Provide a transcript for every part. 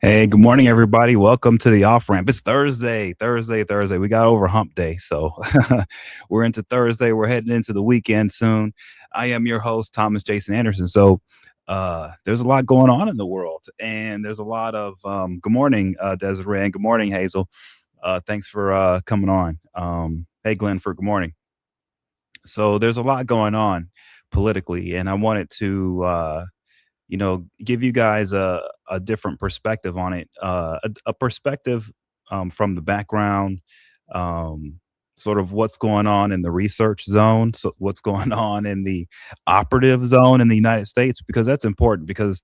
Hey, good morning, everybody. Welcome to the off ramp. It's Thursday. We got over hump day. So we're into Thursday. We're heading into the weekend soon. I am your host, Thomas Jason Anderson. So there's a lot going on in the world, and there's a lot of good morning, Desiree, and good morning, Hazel. Thanks for coming on. Hey, Glenford, good morning. So there's a lot going on politically, and I wanted to give you guys a different perspective on it, a perspective from the background, um, sort of what's going on in the research zone, so what's going on in the operative zone in the United States, because that's important because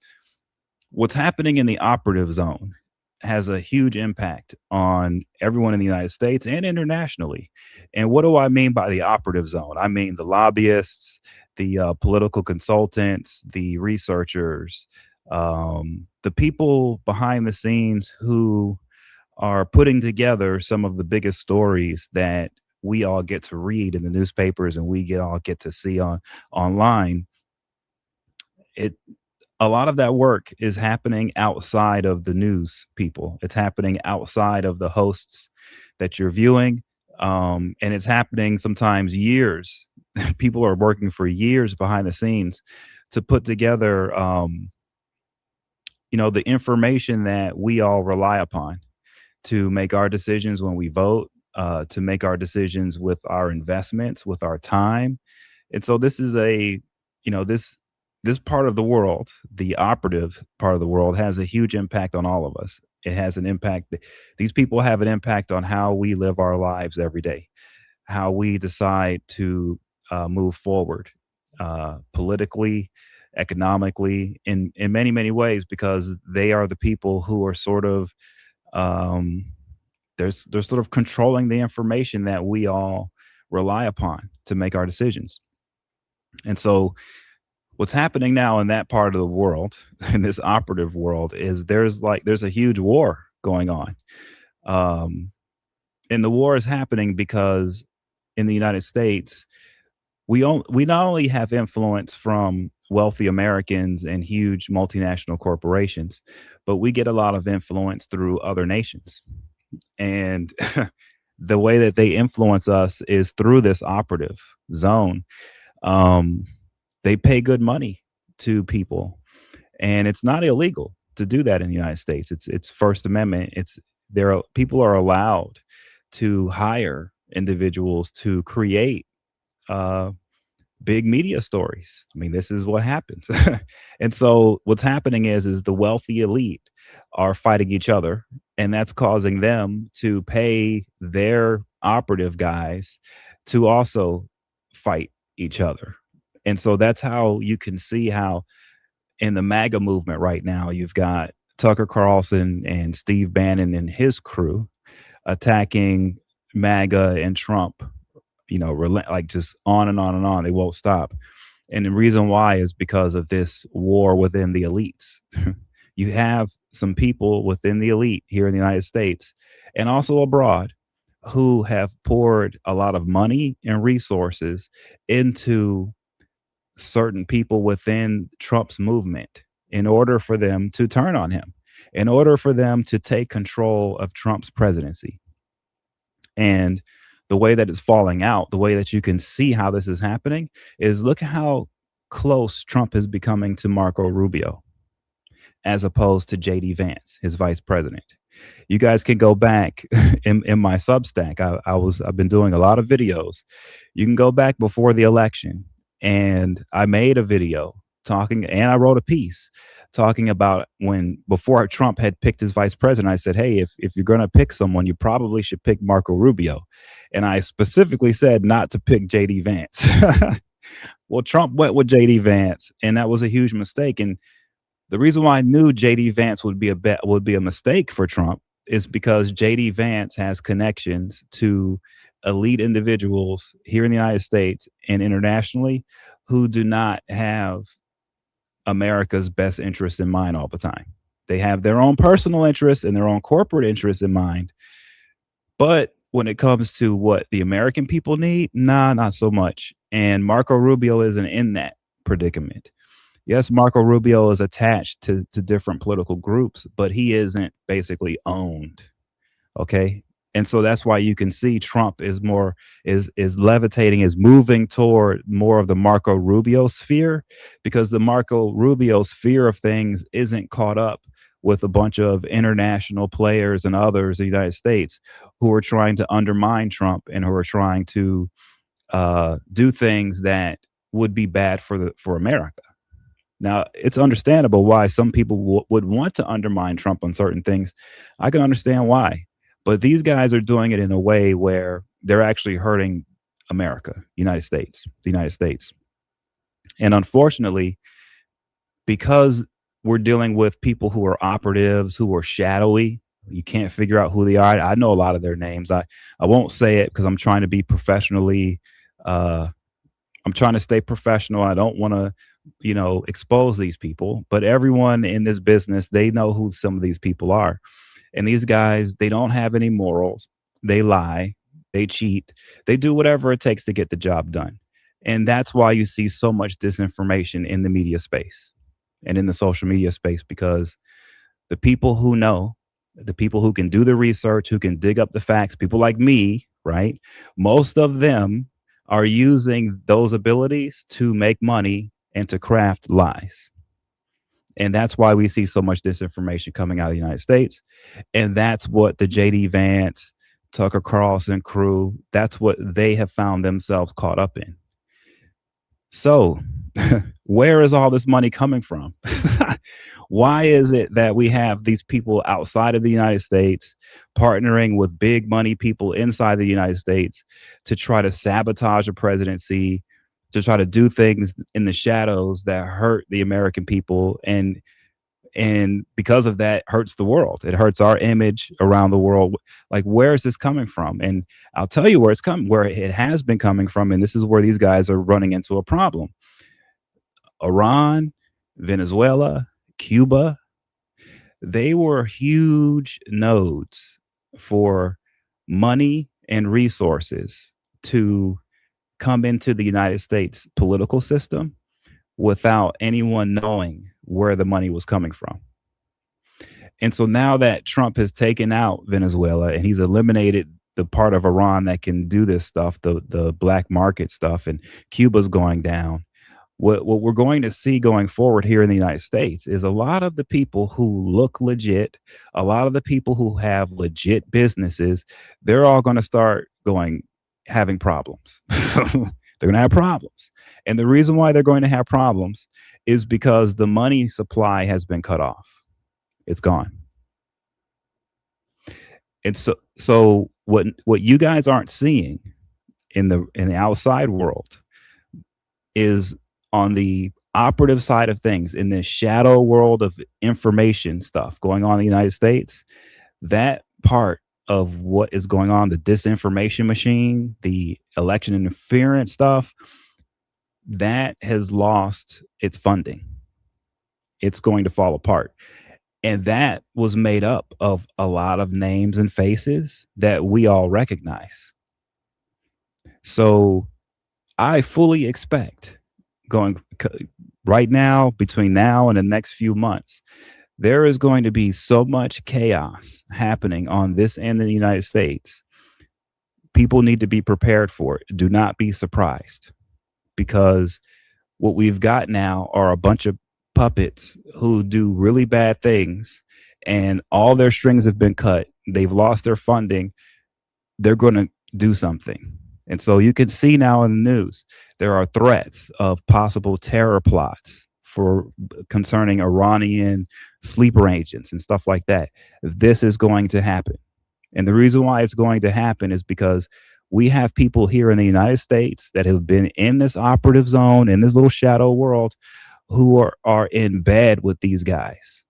what's happening in the operative zone has a huge impact on everyone in the United States and internationally. And what do I mean by the operative zone? I mean the lobbyists, the political consultants, the researchers, the people behind the scenes who are putting together some of the biggest stories that we all get to read in the newspapers and we all get to see on online. It A lot of that work is happening outside of the news people. It's happening outside of the hosts that you're viewing. And it's happening sometimes years. People are working for years behind the scenes to put together, the information that we all rely upon to make our decisions when we vote, to make our decisions with our investments, with our time. And so this is this part of the world, the operative part of the world, has a huge impact on all of us. It has an impact. These people have an impact on how we live our lives every day, how we decide to move forward politically, economically, in many many ways, because they are the people who are sort of um, they're sort of controlling the information that we all rely upon to make our decisions. And so what's happening now in that part of the world, in this operative world, is there's a huge war going on. Um, and the war is happening because in the United States, we not only have influence from wealthy Americans and huge multinational corporations, but we get a lot of influence through other nations. And the way that they influence us is through this operative zone. Um, they pay good money to people, and it's not illegal to do that in the United States. It's First Amendment. People are allowed to hire individuals to create uh, big media stories. I mean, this is what happens. And so what's happening is the wealthy elite are fighting each other, and that's causing them to pay their operative guys to also fight each other. And so that's how you can see how in the MAGA movement right now, you've got Tucker Carlson and Steve Bannon and his crew attacking MAGA and Trump, like just on and on and on. They won't stop. And the reason why is because of this war within the elites. You have some people within the elite here in the United States and also abroad who have poured a lot of money and resources into certain people within Trump's movement in order for them to turn on him, in order for them to take control of Trump's presidency. And the way that it's falling out, the way that you can see how this is happening is look at how close Trump is becoming to Marco Rubio as opposed to JD Vance, his vice president. You guys can go back in my Substack. I've been doing a lot of videos. You can go back before the election, and I made a video talking, and I wrote a piece talking about when before Trump had picked his vice president. I said, hey, if you're going to pick someone, you probably should pick Marco Rubio, and I specifically said not to pick JD Vance. Well, Trump went with JD Vance, and that was a huge mistake. And the reason why I knew JD Vance would be a mistake for Trump is because JD Vance has connections to elite individuals here in the United States and internationally who do not have America's best interests in mind all the time. They have their own personal interests and their own corporate interests in mind. But when it comes to what the American people need, nah, not so much. And Marco Rubio isn't in that predicament. Yes, Marco Rubio is attached to different political groups, but he isn't basically owned. Okay. And so that's why you can see Trump is more is levitating, is moving toward more of the Marco Rubio sphere, because the Marco Rubio sphere of things isn't caught up with a bunch of international players and others in the United States who are trying to undermine Trump and who are trying to do things that would be bad for America. Now, it's understandable why some people would want to undermine Trump on certain things. I can understand why. But these guys are doing it in a way where they're actually hurting America, the United States. And unfortunately, because we're dealing with people who are operatives, who are shadowy, you can't figure out who they are. I know a lot of their names. I won't say it because I'm trying to be professionally uh, I'm trying to stay professional. I don't want to, expose these people, but everyone in this business, they know who some of these people are. And these guys, they don't have any morals. They lie, they cheat, they do whatever it takes to get the job done. And that's why you see so much disinformation in the media space and in the social media space, because the people who know, the people who can do the research, who can dig up the facts, people like me, right? Most of them are using those abilities to make money and to craft lies. And that's why we see so much disinformation coming out of the United States. And that's what the JD Vance, Tucker Carlson crew, that's what they have found themselves caught up in. So, where is all this money coming from? Why is it that we have these people outside of the United States partnering with big money people inside the United States to try to sabotage a presidency, to try to do things in the shadows that hurt the American people, and because of that hurts the world. It hurts our image around the world. Like, where is this coming from? And I'll tell you where it has been coming from, and this is where these guys are running into a problem. Iran, Venezuela, Cuba, they were huge nodes for money and resources to come into the United States political system without anyone knowing where the money was coming from. And so now that Trump has taken out Venezuela and he's eliminated the part of Iran that can do this stuff, the black market stuff, and Cuba's going down, what we're going to see going forward here in the United States is a lot of the people who look legit, a lot of the people who have legit businesses, they're all going to start having problems. They're going to have problems. And the reason why they're going to have problems is because the money supply has been cut off. It's gone. And so what you guys aren't seeing in the outside world is on the operative side of things, in this shadow world of information stuff going on in the United States. That part of what is going on, the disinformation machine, the election interference stuff, that has lost its funding. It's going to fall apart. And that was made up of a lot of names and faces that we all recognize. So I fully expect going right now, between now and the next few months, there is going to be so much chaos happening on this end of the United States. People need to be prepared for it. Do not be surprised, because what we've got now are a bunch of puppets who do really bad things, and all their strings have been cut. They've lost their funding. They're going to do something. And so you can see now in the news, there are threats of possible terror plots for concerning Iranian sleeper agents and stuff like that. This is going to happen. And the reason why it's going to happen is because we have people here in the United States that have been in this operative zone, in this little shadow world, who are in bed with these guys.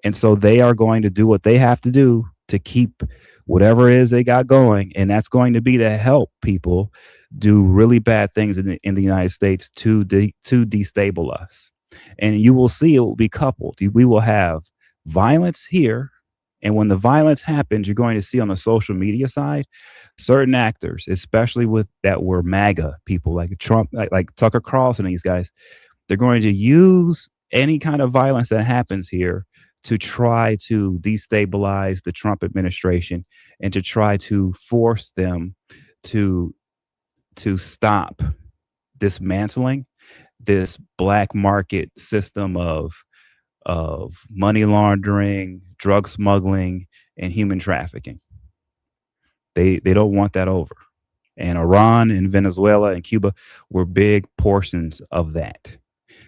And so they are going to do what they have to do to keep whatever it is they got going. And that's going to be to help people do really bad things in the United States to destabilize us. And you will see it will be coupled. We will have violence here. And when the violence happens, you're going to see on the social media side, certain actors, especially with that were MAGA people like Trump, like Tucker Carlson and these guys, They're going to use any kind of violence that happens here to try to destabilize the Trump administration and to try to force them to stop dismantling this black market system of money laundering, drug smuggling, and human trafficking. They don't want that over. And Iran and Venezuela and Cuba were big portions of that.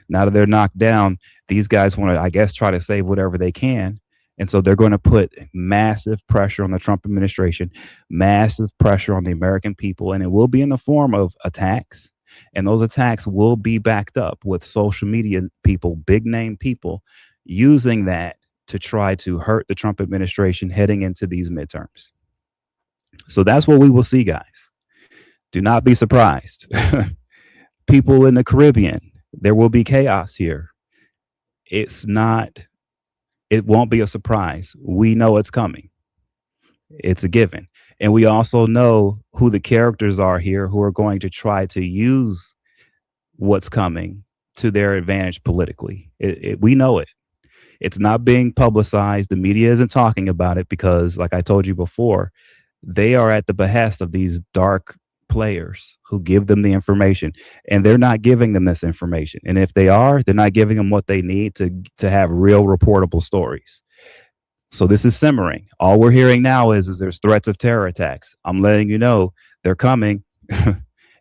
Now that they're knocked down, these guys want to, I guess, try to save whatever they can. And so they're going to put massive pressure on the Trump administration, massive pressure on the American people, and it will be in the form of attacks. And those attacks will be backed up with social media people, big name people, using that to try to hurt the Trump administration heading into these midterms. So that's what we will see, guys. Do not be surprised. People in the Caribbean, there will be chaos here. It's not, it won't be a surprise. We know it's coming. It's a given. And we also know who the characters are here who are going to try to use what's coming to their advantage politically. We know it. It's not being publicized. The media isn't talking about it because, like I told you before, they are at the behest of these dark players who give them the information, and they're not giving them this information. And if they are, they're not giving them what they need to have real reportable stories. So this is simmering. All we're hearing now is there's threats of terror attacks. I'm letting you know they're coming.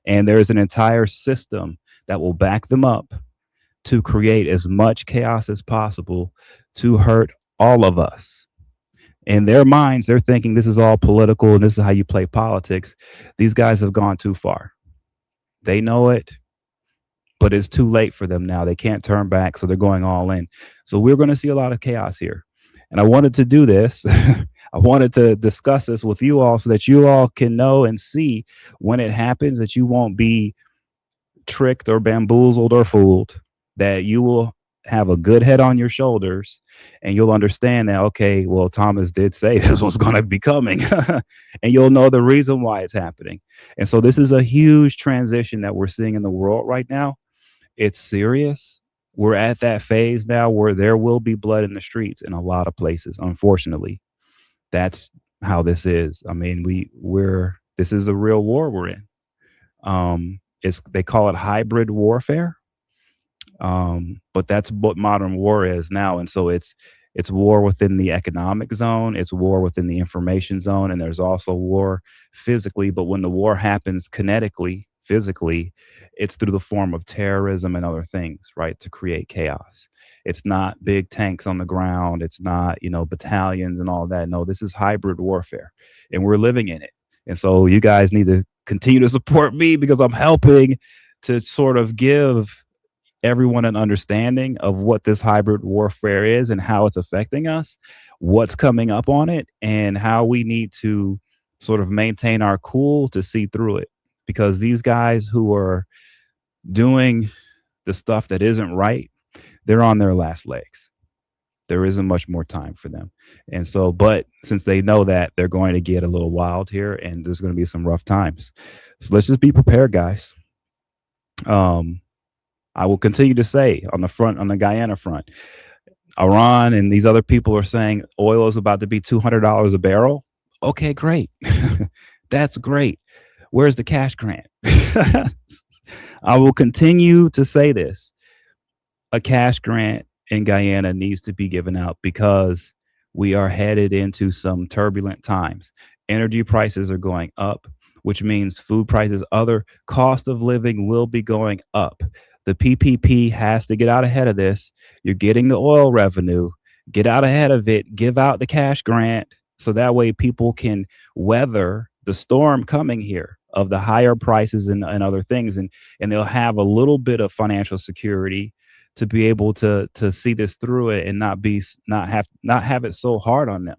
And there's an entire system that will back them up to create as much chaos as possible to hurt all of us. In their minds, they're thinking this is all political and this is how you play politics. These guys have gone too far. They know it, but it's too late for them now. They can't turn back, so they're going all in. So we're going to see a lot of chaos here. And I wanted to do this. I wanted to discuss this with you all so that you all can know and see when it happens, that you won't be tricked or bamboozled or fooled, that you will have a good head on your shoulders and you'll understand that, okay, well, Thomas did say this was going to be coming and you'll know the reason why it's happening. And so this is a huge transition that we're seeing in the world right now. It's serious. We're at that phase now where there will be blood in the streets in a lot of places. Unfortunately, that's how this is. I mean, this is a real war we're in. They call it hybrid warfare. But that's what modern war is now. And so it's war within the economic zone, it's war within the information zone, and there's also war physically. But when the war happens kinetically, physically, it's through the form of terrorism and other things, right? To create chaos. It's not big tanks on the ground. It's not, battalions and all that. No, this is hybrid warfare and we're living in it. And so you guys need to continue to support me because I'm helping to sort of give everyone an understanding of what this hybrid warfare is and how it's affecting us, what's coming up on it, and how we need to sort of maintain our cool to see through it. Because these guys who are doing the stuff that isn't right, they're on their last legs. There isn't much more time for them. And so, but since they know that, they're going to get a little wild here and there's going to be some rough times. So let's just be prepared, guys. I will continue to say on the Guyana front, Iran and these other people are saying oil is about to be $200 a barrel. Okay, great. That's great. Where's the cash grant? I will continue to say this. A cash grant in Guyana needs to be given out because we are headed into some turbulent times. Energy prices are going up, which means food prices, other cost of living will be going up. The PPP has to get out ahead of this. You're getting the oil revenue. Get out ahead of it. Give out the cash grant so that way people can weather the storm coming here of the higher prices and other things, and they'll have a little bit of financial security to be able to see this through it and not have it so hard on them.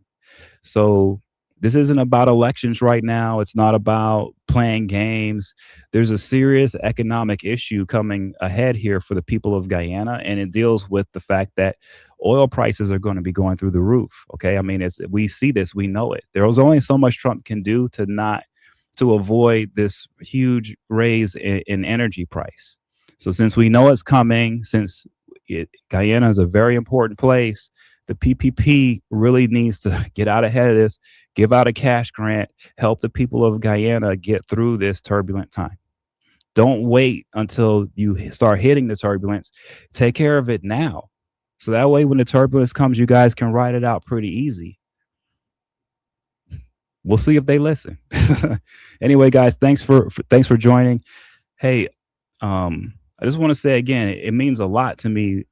So this isn't about elections right now. It's not about playing games. There's a serious economic issue coming ahead here for the people of Guyana, and it deals with the fact that oil prices are going to be going through the roof. Okay, I mean, we see this, we know it. There was only so much Trump can do to avoid this huge raise in energy price. So since we know it's coming, since Guyana is a very important place, the PPP really needs to get out ahead of this, give out a cash grant, help the people of Guyana get through this turbulent time. Don't wait until you start hitting the turbulence. Take care of it now. So that way, when the turbulence comes, you guys can ride it out pretty easy. We'll see if they listen. Anyway, guys, thanks for joining. Hey, I just want to say again, it means a lot to me.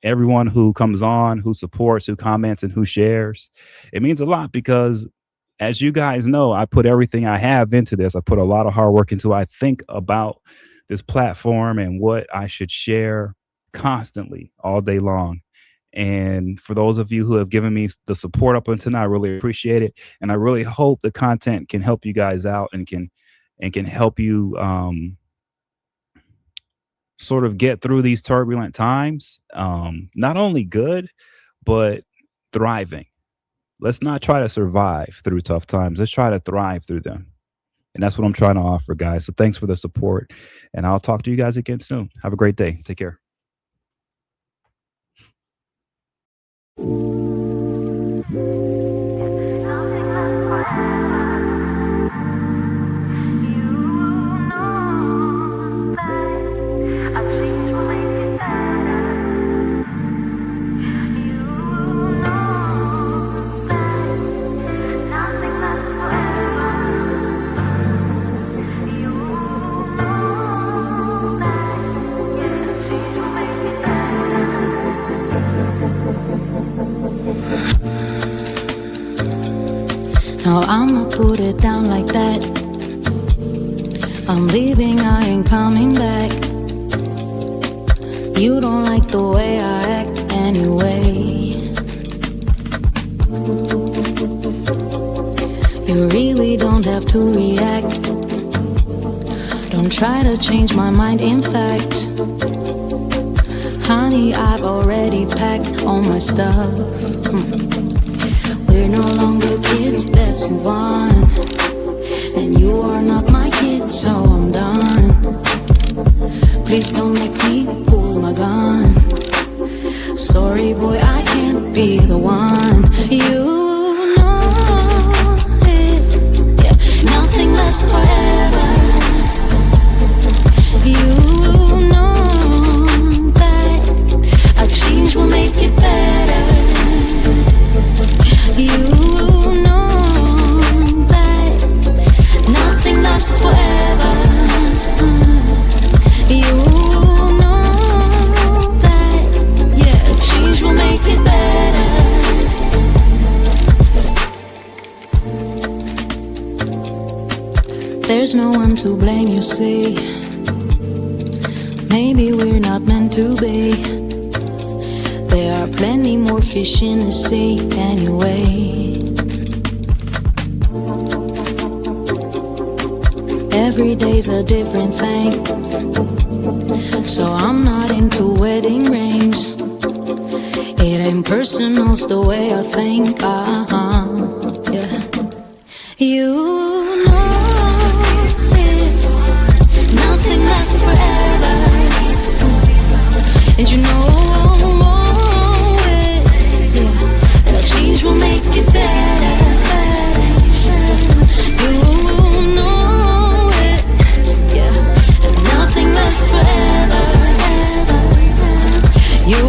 Everyone who comes on, who supports, who comments, and who shares, it means a lot because, as you guys know, I put everything I have into this. I put a lot of hard work into it. I think about this platform and what I should share constantly all day long. And for those of you who have given me the support up until now, I really appreciate it. And I really hope the content can help you guys out and can help you sort of get through these turbulent times. Not only good, but thriving. Let's not try to survive through tough times. Let's try to thrive through them. And that's what I'm trying to offer, guys. So thanks for the support. And I'll talk to you guys again soon. Have a great day. Take care. Now I'ma put it down like that. I'm leaving, I ain't coming back. You don't like the way I act anyway. You really don't have to react. Don't try to change my mind, in fact. Honey, I've already packed all my stuff. We're no longer kids, let's move on. And you are not my kid, so I'm done. Please don't make me pull my gun. Sorry boy, I can't be the one. You know it, yeah. Nothing lasts forever. You know that a change will make it better. You know that nothing lasts forever. You know that, yeah, a change will make it better. There's no one to blame, you see. Maybe we're not meant to be. There are plenty more fish in the sea anyway. Every day's a different thing, so I'm not into wedding rings. It ain't personal, it's the way I think. Yeah. You know it, nothing lasts forever. And you know change will make it better. You know it, yeah. And nothing lasts forever. You